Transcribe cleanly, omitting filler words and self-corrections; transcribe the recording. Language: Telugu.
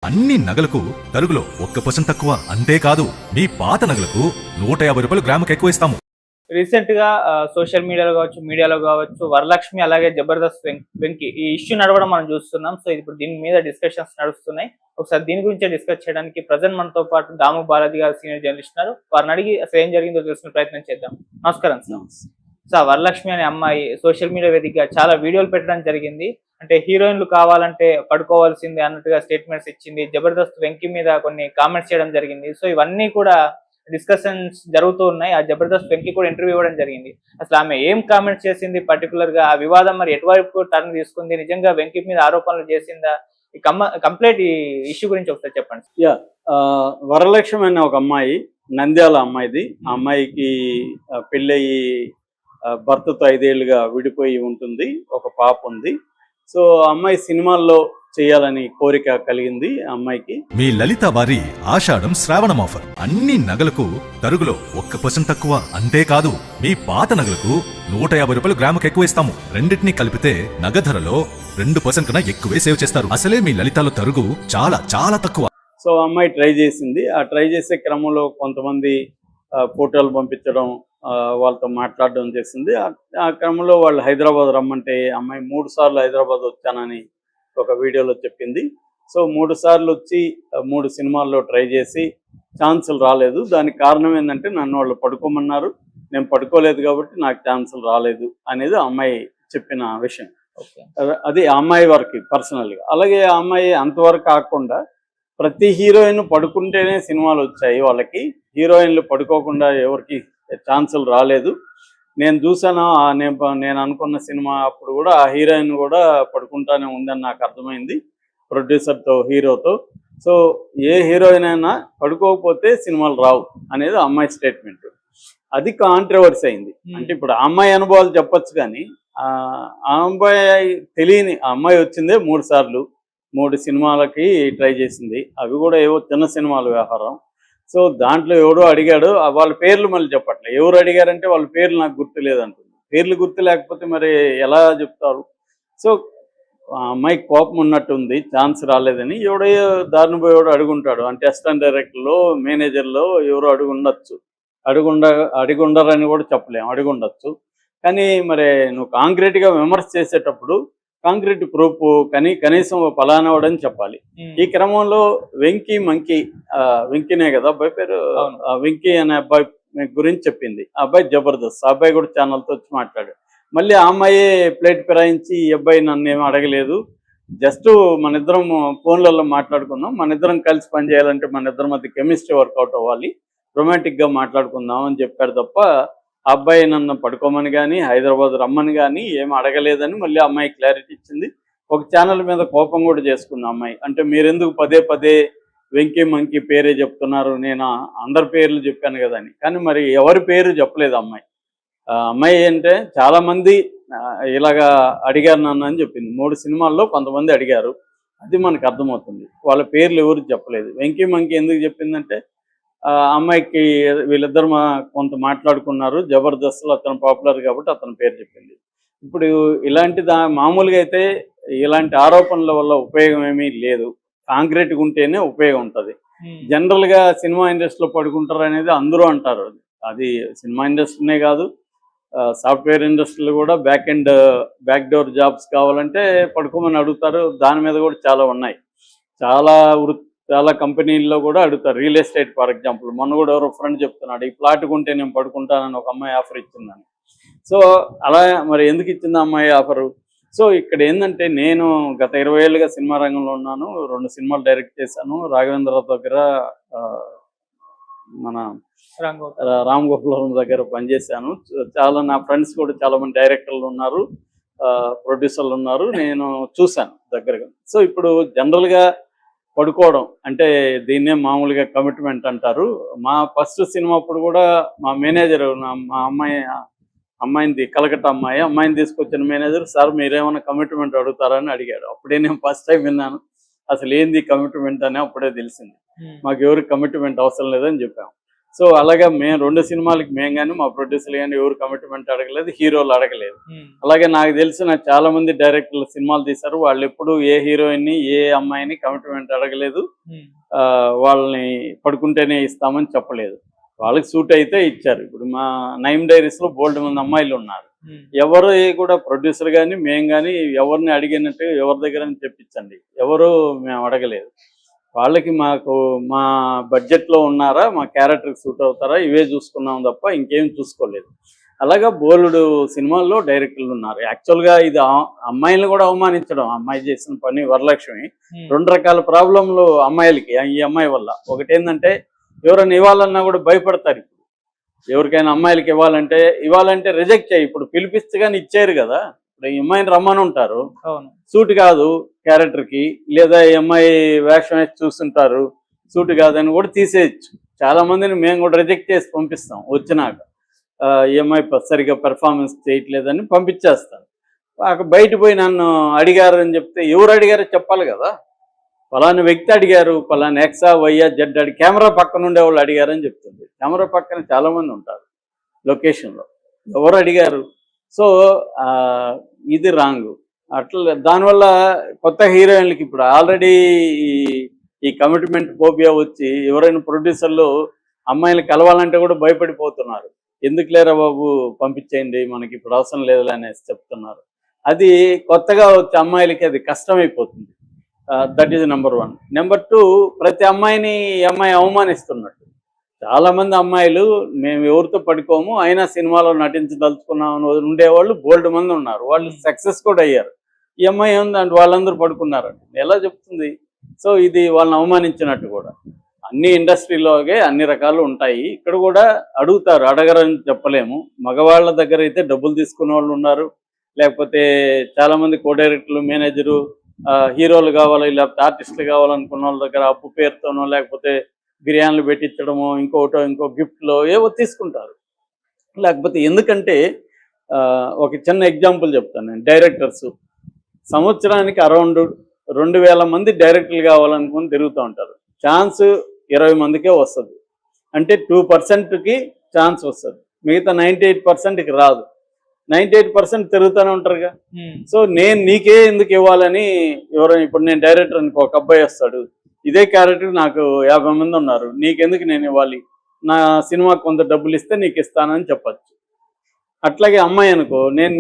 అన్ని నగలకు తరుగులో 1% తక్కువ. అంతేకాదు మీ పాత నగలకు 150 రూపాయలు గ్రాముకి ఎక్కువ ఇస్తాము. రీసెంట్ గా సోషల్ మీడియాలో కావచ్చు, మీడియాలో కావచ్చు, వరలక్ష్మి అలాగే జబర్దస్త్ వెంకీ ఈ ఇష్యూ నడవడం మనం చూస్తున్నాం. సో ఇప్పుడు దీని మీద డిస్కషన్స్ నడుస్తున్నాయి. ఒకసారి దీని గురించే డిస్కస్ చేయడానికి ప్రజెంట్ మనతో పాటు దాము బాలాజీ గారు సీనియర్ జర్నలిస్ట్ ఉన్నారు. వారిని అడిగి అసలు ఏం జరిగిందో తెలుసుకునే ప్రయత్నం చేద్దాం. నమస్కారం సార్. సార్, వరలక్ష్మి అనే అమ్మాయి సోషల్ మీడియా వేదికగా చాలా వీడియోలు పెట్టడం జరిగింది. అంటే హీరోయిన్లు కావాలంటే పడుకోవాల్సిందే అన్నట్టుగా స్టేట్మెంట్స్ ఇచ్చింది. జబర్దస్త్ వెంకీ మీద కొన్ని కామెంట్స్ చేయడం జరిగింది. సో ఇవన్నీ కూడా డిస్కషన్స్ జరుగుతూ ఉన్నాయి. ఆ జబర్దస్త్ వెంకీ కూడా ఇంటర్వ్యూ ఇవ్వడం జరిగింది. అసలు ఆమె ఏం కామెంట్స్ చేసింది, పర్టికులర్ గా ఆ వివాదం మరి ఎటువైపు టర్న్ తీసుకుంది, నిజంగా వెంకీ మీద ఆరోపణలు చేసిందా, ఈ కంప్లీట్ ఈ ఇష్యూ గురించి ఒకసారి చెప్పండి. వరలక్ష్మి అనే ఒక అమ్మాయి, నంద్యాల అమ్మాయిది. ఆ అమ్మాయికి పెళ్ళయి భర్తతో 5 ఏళ్ళుగా విడిపోయి ఉంటుంది. ఒక పాప ఉంది. సో ఆ అమ్మాయి సినిమాల్లో చేయాలని కోరిక కలిగింది ఆ అమ్మాయికి. మీ లలిత వారి ఆషాఢం శ్రావణం ఆఫర్. అన్ని నగలకు తరుగులో 1% తక్కువ. అంతేకాదు మీ పాత నగలకు 150 రూపాయలు గ్రాముకి ఎక్కువ ఇస్తాము. రెండింటినీ కలిపితే నగ ధరలో 2% కన్నా ఎక్కువే సేవ్ చేస్తారు. అసలే మీ లలితలో తరుగు చాలా చాలా తక్కువ. సో అమ్మాయి ట్రై చేసింది. ఆ ట్రై చేసే క్రమంలో కొంతమంది ఫోటోలు పంపించడం, వాళ్ళతో మాట్లాడడం చేసింది. ఆ క్రమంలో వాళ్ళు హైదరాబాద్ రమ్మంటే అమ్మాయి 3 సార్లు హైదరాబాద్ వచ్చానని ఒక వీడియోలో చెప్పింది. సో 3 సార్లు వచ్చి 3 సినిమాల్లో ట్రై చేసి ఛాన్సులు రాలేదు. దానికి కారణం ఏంటంటే నన్ను వాళ్ళు పడుకోమన్నారు, నేను పడుకోలేదు కాబట్టి నాకు ఛాన్సులు రాలేదు అనేది ఆ అమ్మాయి చెప్పిన విషయం. అది ఆ అమ్మాయి వరకు పర్సనల్గా. అలాగే ఆ అమ్మాయి అంతవరకు కాకుండా ప్రతి హీరోయిన్ పడుకుంటేనే సినిమాలు వచ్చాయి వాళ్ళకి. హీరోయిన్లు పడుకోకుండా ఎవరికి ఛాన్సులు రాలేదు. నేను చూసాను, నేను అనుకున్న సినిమా అప్పుడు కూడా ఆ హీరోయిన్ కూడా పడుకుంటానే ఉందని నాకు అర్థమైంది, ప్రొడ్యూసర్తో హీరోతో. సో ఏ హీరోయిన్ అయినా పడుకోకపోతే సినిమాలు రావు అనేది అమ్మాయి స్టేట్మెంట్. అది కాంట్రవర్సీ అయింది. అంటే ఇప్పుడు ఆ అమ్మాయి అనుభవాలు చెప్పొచ్చు, కానీ ఆ అమ్మాయి తెలియని ఆ అమ్మాయి వచ్చిందే 3 సార్లు 3 సినిమాలకి ట్రై చేసింది. అవి కూడా ఏవో చిన్న సినిమాల వ్యవహారం. సో దాంట్లో ఎవడో అడిగాడు, వాళ్ళ పేర్లు మళ్ళీ చెప్పట్లేదు. ఎవరు అడిగారంటే వాళ్ళ పేర్లు నాకు గుర్తు లేదంటుంది. పేర్లు గుర్తు లేకపోతే మరి ఎలా చెప్తారు? సో ఆ అమ్మాయికి కోపం ఉన్నట్టుంది, ఛాన్స్ రాలేదని. ఎవడో దారిని పోయి ఎవడో అడుగుంటాడు. అంటే అసిస్టెంట్ డైరెక్టర్లో, మేనేజర్లో ఎవరో అడుగుండొచ్చు. అడిగుండరని కూడా చెప్పలేము, అడుగుండొచ్చు. కానీ మరి నువ్వు కాంక్రీట్గా విమర్శ చేసేటప్పుడు కాంక్రీట్ ప్రూఫ్ కనీసం పలానవడని చెప్పాలి. ఈ క్రమంలో వెంకీనే కదా అబ్బాయి పేరు, వెంకీ అనే అబ్బాయి గురించి చెప్పింది. ఆ అబ్బాయి జబర్దస్త్, ఆ అబ్బాయి కూడా ఛానల్తో వచ్చి మాట్లాడాడు. మళ్ళీ ఆ అమ్మాయి ప్లేట్ ఫిరాయించి ఈ అబ్బాయి నన్ను ఏమీ అడగలేదు, జస్ట్ మన ఇద్దరం ఫోన్లలో మాట్లాడుకుందాం, మన ఇద్దరం కలిసి పనిచేయాలంటే మన ఇద్దరం మధ్య కెమిస్ట్రీ వర్కౌట్ అవ్వాలి, రొమాంటిక్గా మాట్లాడుకుందాం అని చెప్పాడు తప్ప ఆ అబ్బాయి నన్ను పడుకోమని కానీ హైదరాబాద్ రమ్మని కానీ ఏమి అడగలేదని మళ్ళీ అమ్మాయి క్లారిటీ ఇచ్చింది. ఒక ఛానల్ మీద కోపం కూడా చేసుకుంది అమ్మాయి. అంటే మీరెందుకు పదే పదే వెంకీ మంకీ పేరే చెప్తున్నారు, నేను అందరి పేర్లు చెప్పాను కదా అని. కానీ మరి ఎవరి పేరు చెప్పలేదు అమ్మాయి. అమ్మాయి అంటే చాలామంది ఇలాగా అడిగారు నన్ను అని చెప్పింది. 3 సినిమాల్లో కొంతమంది అడిగారు, అది మనకు అర్థమవుతుంది. వాళ్ళ పేర్లు ఎవరు చెప్పలేదు. వెంకీ మంకీ ఎందుకు చెప్పిందంటే అమ్మాయికి వీళ్ళిద్దరు కొంత మాట్లాడుకున్నారు, జబర్దస్త్లో అతను పాపులర్ కాబట్టి అతని పేరు చెప్పింది. ఇప్పుడు ఇలాంటి మామూలుగా అయితే ఇలాంటి ఆరోపణల వల్ల ఉపయోగం ఏమీ లేదు. కాంక్రీట్గా ఉంటేనే ఉపయోగం ఉంటుంది. జనరల్గా సినిమా ఇండస్ట్రీలో పడుకుంటారు అనేది అందరూ అంటారు. అది సినిమా ఇండస్ట్రీనే కాదు, సాఫ్ట్వేర్ ఇండస్ట్రీలో కూడా బ్యాక్ డోర్ జాబ్స్ కావాలంటే పడుకోమని అడుగుతారు. దాని మీద కూడా చాలా ఉన్నాయి. చాలా కంపెనీల్లో కూడా అడుగుతారు. రియల్ ఎస్టేట్ ఫర్ ఎగ్జాంపుల్, మొన్న కూడా ఎవరో ఫ్రెండ్ చెప్తున్నాడు, ఈ ప్లాట్ కొంటే నేను పడుకుంటానని ఒక అమ్మాయి ఆఫర్ ఇచ్చిందని. సో అలా మరి ఎందుకు ఇచ్చింది అమ్మాయి ఆఫరు? సో ఇక్కడ ఏంటంటే నేను గత 20 ఏళ్ళుగా సినిమా రంగంలో ఉన్నాను. 2 సినిమాలు డైరెక్ట్ చేశాను. రాఘవేంద్ర దగ్గర, మన రామ్ గోపాల్ దగ్గర పనిచేశాను. చాలా నా ఫ్రెండ్స్ కూడా చాలామంది డైరెక్టర్లు ఉన్నారు, ప్రొడ్యూసర్లు ఉన్నారు, నేను చూశాను దగ్గరగా. సో ఇప్పుడు జనరల్గా పడుకోవడం అంటే దీన్నే మామూలుగా కమిట్మెంట్ అంటారు. మా ఫస్ట్ సినిమా అప్పుడు కూడా మా మేనేజర్, మా అమ్మాయిని కలకత్తా అమ్మాయిని తీసుకొచ్చిన మేనేజర్, సార్ మీరేమైనా కమిట్మెంట్ అడుగుతారని అడిగాడు. అప్పుడే నేను ఫస్ట్ టైం విన్నాను అసలు ఏంది కమిట్మెంట్ అని. అప్పుడే తెలిసింది మాకు ఎవరికి కమిట్మెంట్ అవసరం లేదని చెప్పాము. సో అలాగే మేము 2 సినిమాలకి మేము కానీ మా ప్రొడ్యూసర్లు కానీ ఎవరు కమిట్మెంట్ అడగలేదు, హీరోలు అడగలేదు. అలాగే నాకు తెలిసిన చాలా మంది డైరెక్టర్లు సినిమాలు తీశారు, వాళ్ళు ఎప్పుడు ఏ హీరోయిన్ని ఏ అమ్మాయిని కమిట్మెంట్ అడగలేదు, వాళ్ళని పడుకుంటేనే ఇస్తామని చెప్పలేదు. వాళ్ళకి సూట్ అయితే ఇచ్చారు. ఇప్పుడు మా నైమ్ డైరీస్ లో బోల్డ్ మంది అమ్మాయిలు ఉన్నారు. ఎవరు కూడా ప్రొడ్యూసర్ కానీ మేము కానీ ఎవరిని అడిగినట్టు ఎవరి దగ్గర తెప్పించండి, ఎవరు మేము అడగలేదు. వాళ్ళకి మాకు మా బడ్జెట్లో ఉన్నారా, మా క్యారెక్టర్కి సూట్ అవుతారా, ఇవే చూసుకున్నాం తప్ప ఇంకేం చూసుకోలేదు. అలాగా బోలుడు సినిమాల్లో డైరెక్టర్లు ఉన్నారు. యాక్చువల్గా ఇది అమ్మాయిలను కూడా అవమానించడం, అమ్మాయి చేసిన పని వరలక్ష్మి. 2 రకాల ప్రాబ్లంలు అమ్మాయిలకి ఈ అమ్మాయి వల్ల. ఒకటి ఏంటంటే ఎవరైనా ఇవ్వాలన్నా కూడా భయపడతారు. ఇప్పుడు ఎవరికైనా అమ్మాయిలకి ఇవ్వాలంటే రిజెక్ట్ చేయి. ఇప్పుడు పిలిపిస్తే కానీ ఇచ్చారు కదా, ఇప్పుడు ఈ అమ్మాయిని రమ్మని ఉంటారు, సూట్ కాదు క్యారెక్టర్కి, లేదా ఈ అమ్మాయి వేషం వేసి చూస్తుంటారు, సూట్ కాదని కూడా తీసేయచ్చు. చాలా మందిని మేము కూడా రిజెక్ట్ చేసి పంపిస్తాం. వచ్చినాక ఈ అమ్మాయి సరిగా పెర్ఫార్మెన్స్ చేయట్లేదని పంపించేస్తాను. బయట పోయి నన్ను అడిగారు అని చెప్తే ఎవరు అడిగారో చెప్పాలి కదా. ఫలానా వ్యక్తి అడిగారు, ఫలానా ఎక్సా వైయా జెడ్ అడిగి కెమెరా పక్కన ఉండే వాళ్ళు అడిగారని చెప్తుంది. కెమెరా పక్కన చాలా మంది ఉంటారు లొకేషన్లో, ఎవరు అడిగారు? సో ఇది రాంగ్. అట్లా దానివల్ల కొత్త హీరోయిన్లకి ఇప్పుడు ఆల్రెడీ ఈ కమిట్మెంట్ ఫోబియా వచ్చి ఎవరైనా ప్రొడ్యూసర్లు అమ్మాయిలు కలవాలంటే కూడా భయపడిపోతున్నారు. ఎందుకు లేరా బాబు పంపించేయండి, మనకి ఇప్పుడు అవసరం లేదు అనేసి చెప్తున్నారు. అది కొత్తగా వచ్చే అమ్మాయిలకి అది కష్టమైపోతుంది. That is number 1. నెంబర్ 2, ప్రతి అమ్మాయిని ఈ అమ్మాయి అవమానిస్తున్నట్టు. చాలామంది అమ్మాయిలు మేము ఎవరితో పడుకోము, అయినా సినిమాలో నటించదలుచుకున్నామని ఉండేవాళ్ళు బోల్డ్ మంది ఉన్నారు. వాళ్ళు సక్సెస్ కూడా అయ్యారు. ఈ అమ్మాయి ఏముందంటే వాళ్ళందరూ పడుకున్నారండి, ఎలా చెప్తుంది? సో ఇది వాళ్ళని అవమానించినట్టు కూడా. అన్ని ఇండస్ట్రీలోగే అన్ని రకాలు ఉంటాయి. ఇక్కడ కూడా అడుగుతారు, అడగరని చెప్పలేము. మగవాళ్ళ దగ్గర అయితే డబ్బులు తీసుకునే వాళ్ళు ఉన్నారు, లేకపోతే చాలామంది కో డైరెక్టర్లు, మేనేజరు, హీరోలు కావాలి లేకపోతే ఆర్టిస్టులు కావాలనుకున్న వాళ్ళ దగ్గర అప్పు పేరుతోనో లేకపోతే బిర్యానీలు పెట్టించడమో ఇంకో గిఫ్ట్లో ఏవో తీసుకుంటారు. లేకపోతే ఎందుకంటే ఒక చిన్న ఎగ్జాంపుల్ చెప్తాను నేను. డైరెక్టర్స్ సంవత్సరానికి అరౌండ్ 2000 మంది డైరెక్టర్లు కావాలనుకుని తిరుగుతూ ఉంటారు. ఛాన్స్ 20 మందికే వస్తుంది. అంటే 2%కి ఛాన్స్ వస్తుంది, మిగతా 98%కి రాదు. 98% తిరుగుతూనే ఉంటారుగా. సో నేను నీకే ఎందుకు ఇవ్వాలని ఎవరైనా, ఇప్పుడు నేను డైరెక్టర్ అనుకో, ఒక అబ్బాయి వస్తాడు, ఇదే క్యారెక్టర్ నాకు 50 మంది ఉన్నారు, నీకెందుకు నేను ఇవ్వాలి, నా సినిమాకి కొంత డబ్బులు ఇస్తే నీకు ఇస్తానని చెప్పచ్చు. అట్లాగే అమ్మాయి అనుకో, నేను